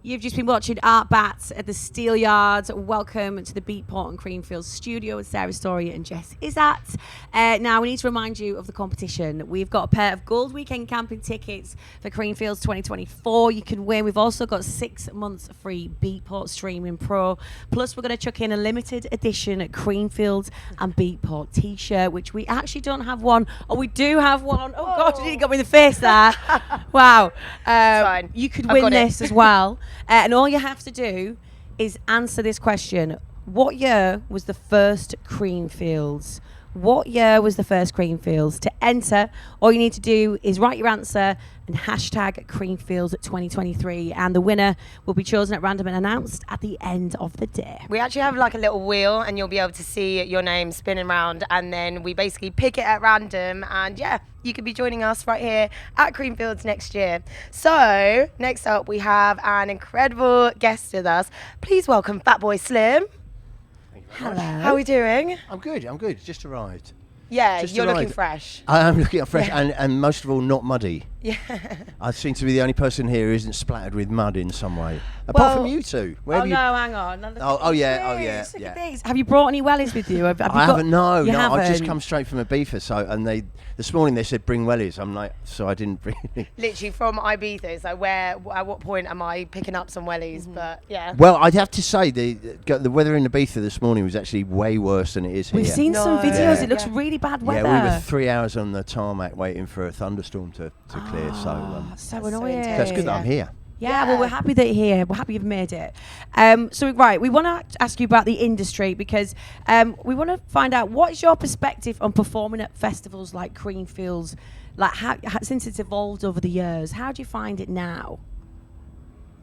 You've just been watching Art Bats at the Steelyards. Welcome to the Beatport and Creamfields studio with Sarah Story and Jess Izzat. Now, we need to remind you of the competition. We've got a pair of gold weekend camping tickets for Creamfields 2024. You can win. We've also got 6 months free Beatport Streaming Pro. Plus, we're going to chuck in a limited edition Creamfields and Beatport t-shirt, which we actually don't have one. Oh, we do have one. Oh, God, you got me in the face there. Wow. Fine. You could I've win got it. this as well. And all you have to do is answer this question. What year was the first Creamfields? What year was the first Creamfields? To enter, all you need to do is write your answer and hashtag Creamfields 2023. And the winner will be chosen at random and announced at the end of the day. We actually have like a little wheel and you'll be able to see your name spinning around, and then we basically pick it at random, and yeah, you could be joining us right here at Creamfields next year. So next up we have an incredible guest with us. Please welcome Fatboy Slim. Hello. How are we doing? I'm good. Just arrived. Yeah, Just you're looking arrived. fresh. I am looking fresh, Yeah. and most of all, not muddy. Yeah. I seem to be the only person here who isn't splattered with mud in some way. Apart from you two. Where have you? No, hang on. Look Oh, at oh, yeah, these. oh, yeah, Look yeah. at these. Have you brought any wellies with you? Have you I got- haven't. No, You I've just haven't? come straight from Ibiza. And this morning they said bring wellies. I'm like, so I didn't bring any. Literally from Ibiza, so at what point am I picking up some wellies? But yeah. Well, I'd have to say the weather in Ibiza this morning was actually way worse than it is here. We've seen some No. videos. Yeah. It looks Yeah. really bad weather. Yeah, we were 3 hours on the tarmac waiting for a thunderstorm to clear. So So That's so annoying. intense. that's good that I'm here. Yeah, well, we're happy that you're here. We're happy you've made it. We want to ask you about the industry because we want to find out what is your perspective on performing at festivals like Creamfields, like since it's evolved over the years. How do you find it now?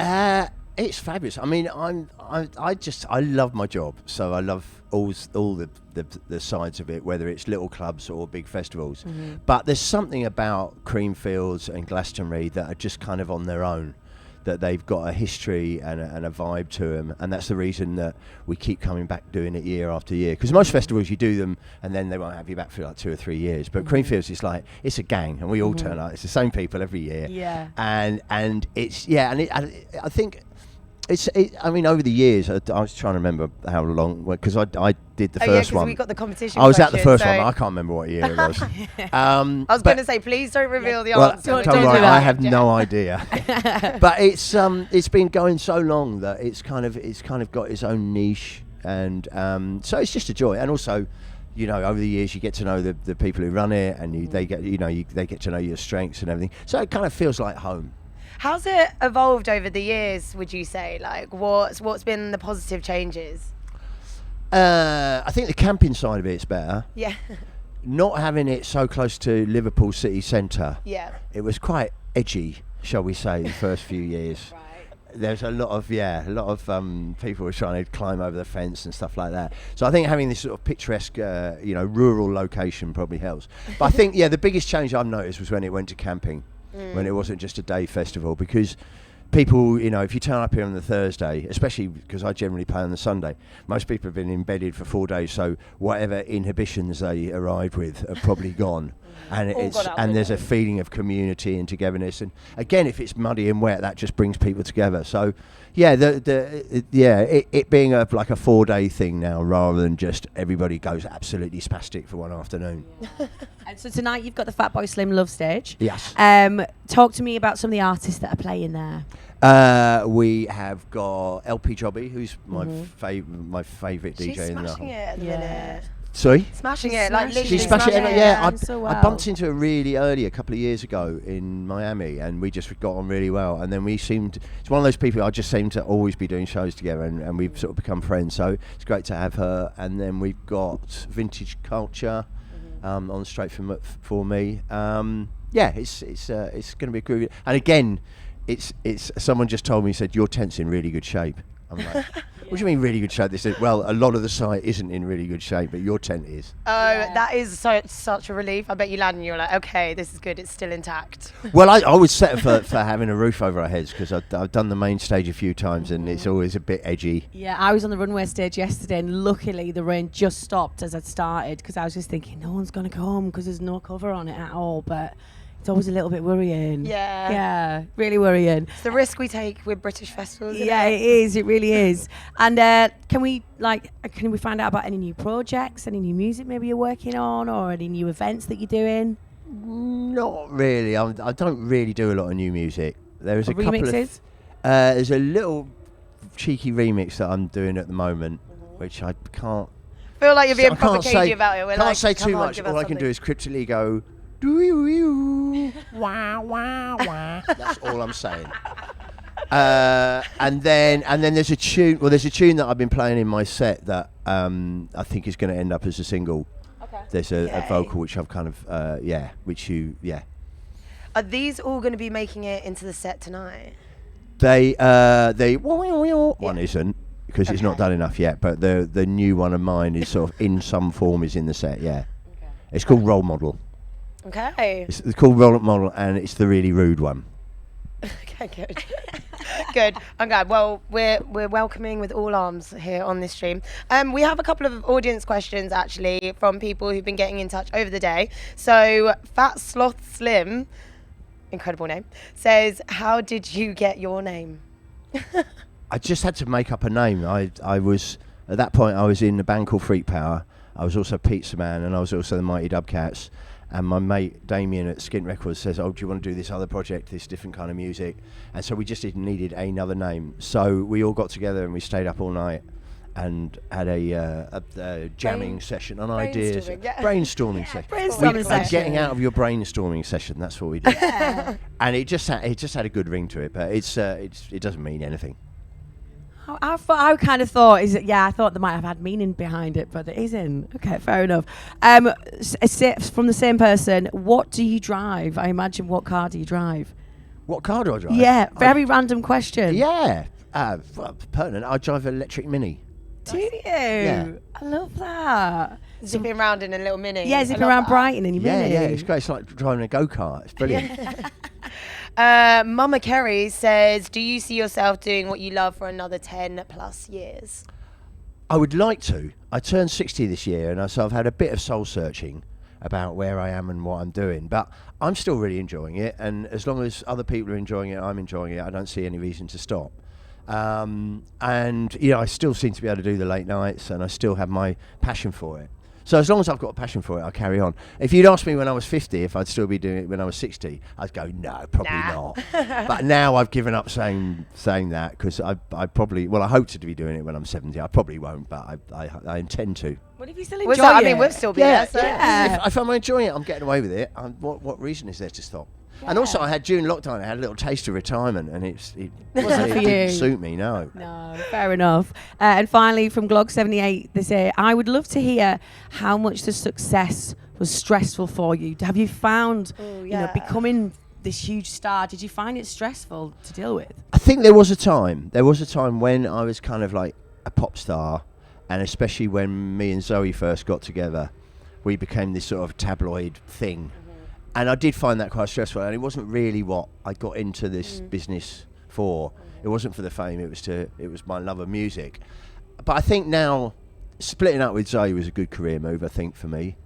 It's fabulous. I mean, I love my job, so I love all the sides of it, whether it's little clubs or big festivals. But there's something about Creamfields and Glastonbury that are just kind of on their own, that they've got a history and a vibe to them, and that's the reason that we keep coming back doing it year after year. Because most festivals, you do them and then they won't have you back for like 2 or 3 years. But Creamfields is like, it's a gang, and we all turn up. It's the same people every year. Yeah. And it's I think. I mean, over the years, I was trying to remember how long, because I did the first one. We got the competition. I was at the question, first so one. I can't remember what year it was. I was going to say, please don't reveal the well, answer. don't Don't do worry, that. I have no idea. But it's been going so long that it's kind of got its own niche, and so it's just a joy. And also, over the years you get to know the people who run it, and they get to know your strengths and everything. So it kind of feels like home. How's it evolved over the years, would you say? Like, what's been the positive changes? I think the camping side of it's better. Yeah. Not having it so close to Liverpool city centre. Yeah. It was quite edgy, shall we say, the first few years. Right. There's a lot of people were trying to climb over the fence and stuff like that. So I think having this sort of picturesque, rural location probably helps. But I think, the biggest change I've noticed was when it went to camping, when it wasn't just a day festival, because people, if you turn up here on the Thursday, especially because I generally play on the Sunday, most people have been embedded for 4 days, so whatever inhibitions they arrived with are probably gone. And All gone out the there's a window. feeling of community and togetherness, and again, if it's muddy and wet, that just brings people together. So, it being like a 4-day thing now, rather than just everybody goes absolutely spastic for one afternoon. And so tonight you've got the Fatboy Slim Love Stage. Yes. Talk to me about some of the artists that are playing there. We have got LP Jobby, who's my favourite DJ She's in the smashing it at the Yeah. minute. Sorry? Smashing She's it, like smashing literally She's smashing it. smashing Yeah, Doing so I well. bumped into her really early a couple of years ago in Miami, and we just got on really well. And then it's one of those people I just seem to always be doing shows together, and we've sort of become friends. So it's great to have her. And then we've got Vintage Culture on Straight for Me. It's going to be a groovy. And again, it's someone just told me, said your tent's in really good shape. I'm like, what do you mean really good shape? They said, well, a lot of the site isn't in really good shape, but your tent is. Oh, that is such a relief. I bet you landed and you were like, okay, this is good. It's still intact. Well, I was set for having a roof over our heads, because I've done the main stage a few times, and it's always a bit edgy. Yeah, I was on the runway stage yesterday, and luckily the rain just stopped as I started, because I was just thinking no one's going to come because there's no cover on it at all. But It's always a little bit worrying. Yeah. Yeah, really worrying. It's the risk we take with British festivals. Isn't Yeah, it? it is. It really is. And can we find out about any new projects, any new music maybe you're working on, or any new events that you're doing? Not really. I don't really do a lot of new music. There is a couple remixes? of. There's a little cheeky remix that I'm doing at the moment, which I can't. Feel like you're being I can't proper cagey say, about it. We're can't like, say come too on, much. give All us I can do something. is cryptically go, doo wah wah wah. That's all I'm saying. And then there's a tune. Well, there's a tune that I've been playing in my set that I think is going to end up as a single. Okay. There's a vocal which I've kind of Are these all going to be making it into the set tonight? They one isn't. Because it's not done enough yet, but the new one of mine is sort of in some form is in the set. Yeah, it's called Role Model. Okay. It's called Role Model, and it's the really rude one. Okay, good. Good. I'm glad. Well, we're welcoming with all arms here on this stream. We have a couple of audience questions actually from people who've been getting in touch over the day. So Fatboy Slim, incredible name, says, "How did you get your name?" I just had to make up a name. I was at that point I was in a band called Freak Power. I was also Pizza Man, and I was also the Mighty Dubcats. And my mate Damien at Skint Records says, "Oh, do you want to do this other project, this different kind of music?" And so we just needed another name. So we all got together and we stayed up all night and had a jamming session on ideas, brainstorming session. Brainstorming session. Getting out of your brainstorming session. That's what we did. And it just had a good ring to it, but it doesn't mean anything. I kind of thought I thought they might have had meaning behind it, but it isn't. Okay, fair enough. From the same person, what do you drive? I imagine, what car do you drive? What car do I drive? Yeah, very random question. Yeah, pertinent. I drive an electric Mini. Do you? Yeah. I love that. Zipping around in a little mini. Yeah, zipping around Brighton in your Mini. Yeah, it's great. It's like driving a go-kart. It's brilliant. Mama Kerry says, "Do you see yourself doing what you love for another 10 plus years?" I would like to. I turned 60 this year, and so I've had a bit of soul searching about where I am and what I'm doing. But I'm still really enjoying it, and as long as other people are enjoying it, I'm enjoying it. I don't see any reason to stop. And I still seem to be able to do the late nights, and I still have my passion for it. So as long as I've got a passion for it, I'll carry on. If you'd asked me when I was 50 if I'd still be doing it when I was 60, I'd go, no, probably not. But now I've given up saying that, because I hope to be doing it when I'm 70. I probably won't, but I intend to. What if you still enjoy it? I mean, we'll still be there. So. Yeah. If I'm enjoying it, I'm getting away with it. What reason is there to stop? Yeah. And also, during lockdown, I had a little taste of retirement, and it didn't suit me. No, fair enough. And finally, from Glog78, they say, "I would love to hear how much the success was stressful for you. Have you found, becoming this huge star? Did you find it stressful to deal with?" I think there was a time. There was a time when I was kind of like a pop star, and especially when me and Zoe first got together, we became this sort of tabloid thing. And I did find that quite stressful, and it wasn't really what I got into this business for. It wasn't for the fame; it was my love of music. But I think now, splitting up with Zoe was a good career move, I think, for me.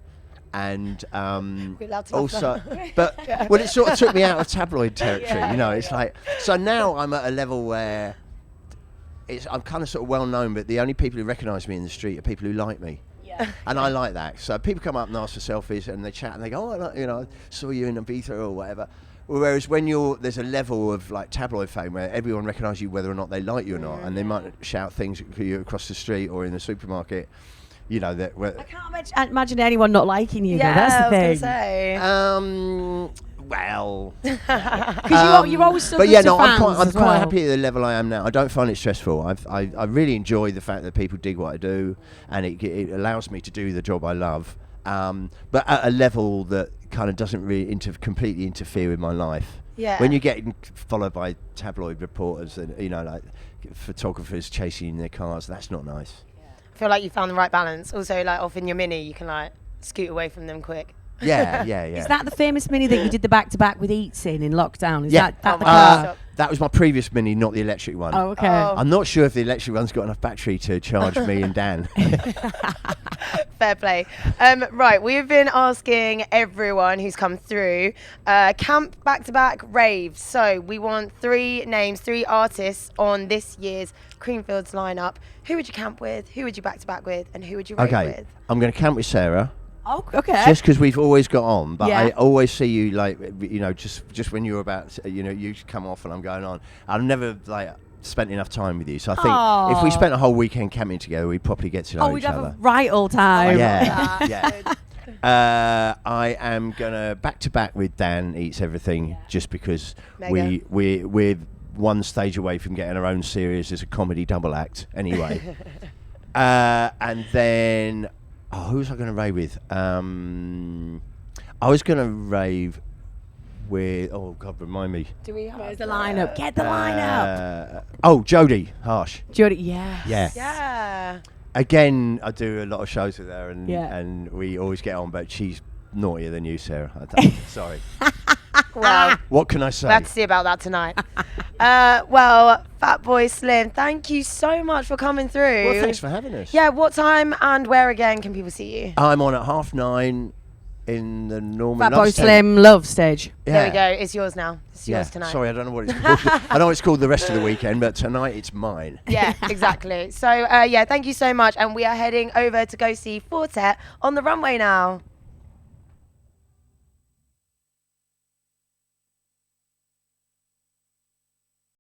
And also, it sort of took me out of tabloid territory. It's like, so now I'm at a level where I'm kind of sort of well known, but the only people who recognise me in the street are people who like me. And I like that. So people come up and ask for selfies, and they chat, and they go, "Oh, I saw you in Ibiza or whatever." Whereas when there's a level of like tabloid fame where everyone recognises you whether or not they like you or not, and they might shout things at you across the street or in the supermarket. I can't imagine anyone not liking you. Yeah, that's the thing. I was gonna say. Well, because you're always so good to fans I'm quite happy at the level I am now. I don't find it stressful. I really enjoy the fact that people dig what I do, and it allows me to do the job I love. But at a level that kind of doesn't really completely interfere with my life. Yeah. When you get followed by tabloid reporters and like photographers chasing you in their cars, that's not nice. I feel like you found the right balance. Also, like off in your Mini, you can like scoot away from them quick. Yeah. Is that the famous Mini that you did the back-to-back with Eats in lockdown? Is that the my car? That was my previous Mini, not the electric one. Oh, okay. I'm not sure if the electric one's got enough battery to charge me and Dan. Fair play. Right, we've been asking everyone who's come through camp back-to-back raves. So we want 3 names, 3 artists on this year's Creamfields lineup. Who would you camp with? Who would you back-to-back with? And who would you rave with? I'm going to camp with Sarah. Oh, okay. Just because we've always got on, but Yeah. I always see you like, you know, just when you're about, you know, you come off and I'm going on. I've never like spent enough time with you, so I think if we spent a whole weekend camping together, we'd probably get to know each we'd have other. a right old time. Yeah, yeah. I am gonna back to back with Dan Eats Everything, just because we're one stage away from getting our own series as a comedy double act. Anyway, and then. Oh, who was I going to rave with? I was going to rave with... Oh, God, remind me. Do we have Where's the lineup? Get the lineup. Jodie Harsh. Jodie, yes. Yeah. Yeah. Again, I do a lot of shows with her, and Yeah. and we always get on, but she's naughtier than you, Sarah. Sorry. Well, What can I say? we'll have to see about that tonight. Well, Fatboy Slim, thank you so much for coming through. Well, thanks for having us. Yeah, what time and where again can people see you? I'm on at 9:30 in the Norman Fatboy Love Tent. Slim Love stage. Yeah. There we go. It's yours now. It's yours tonight. Sorry, I don't know what it's called. I know it's called the rest of the weekend, but tonight it's mine. Yeah, exactly. So, yeah, thank you so much. And we are heading over to go see Fortet on the runway now.